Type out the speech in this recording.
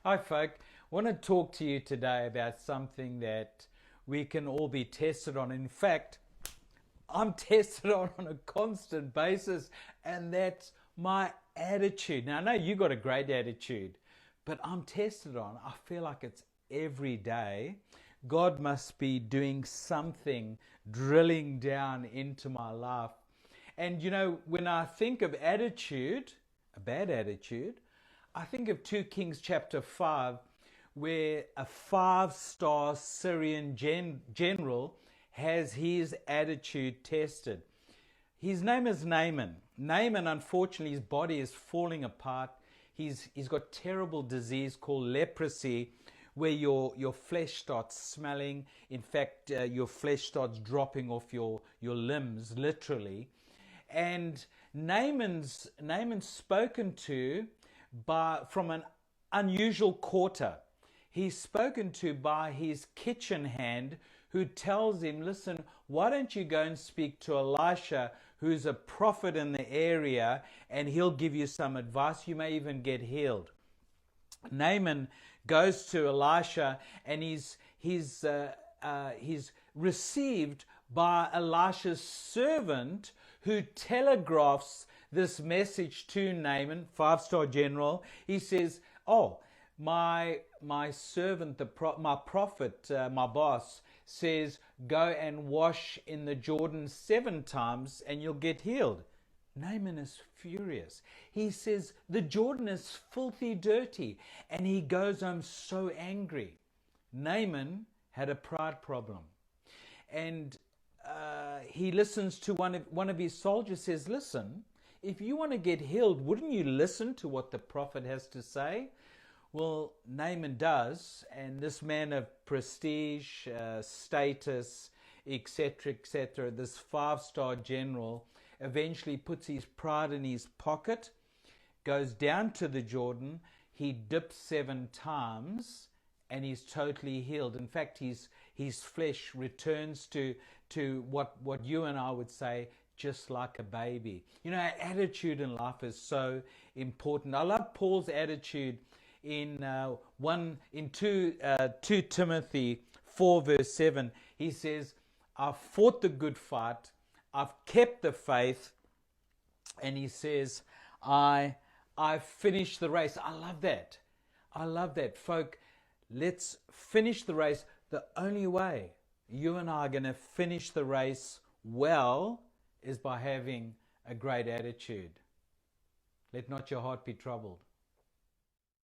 Hi, folk. I want to talk to you today about something that we can all be tested on. In fact, I'm tested on a constant basis, and that's my attitude. Now, I know you got a great attitude, but I'm tested on. I feel like it's every day. God must be doing something, drilling down into my life. And when I think of attitude, a bad attitude, I think of 2 Kings chapter 5, where a 5-star Syrian general has his attitude tested. His name is Naaman. Naaman, unfortunately, his body is falling apart. He's got terrible disease called leprosy, where your flesh starts smelling. In fact, your flesh starts dropping off your limbs, literally. And Naaman's spoken to from an unusual quarter. He's spoken to by his kitchen hand, who tells him, listen, why don't you go and speak to Elisha, who's a prophet in the area, and he'll give you some advice. You may even get healed. Naaman goes to Elisha, and he's received by Elisha's servant, who telegraphs this message to Naaman, 5-star general. He says, oh, my servant, my prophet, my boss, says, go and wash in the Jordan 7 times and you'll get healed. Naaman is furious. He says, the Jordan is filthy dirty. And he goes home so angry. Naaman had a pride problem. And he listens to one of his soldiers says, listen, if you want to get healed, wouldn't you listen to what the prophet has to say? Well, Naaman does, and this man of prestige, status, etc., this 5-star general, eventually puts his pride in his pocket, goes down to the Jordan, he dips 7 times, and he's totally healed. In fact, his flesh returns to what you and I would say, just like a baby. Our attitude in life is so important. I love Paul's attitude in 2 Timothy 4 verse 7. He says, I've fought the good fight, I've kept the faith, and he says, I've finished the race. I love that. Folk, let's finish the race. The only way you and I are going to finish the race well is by having a great attitude. Let not your heart be troubled.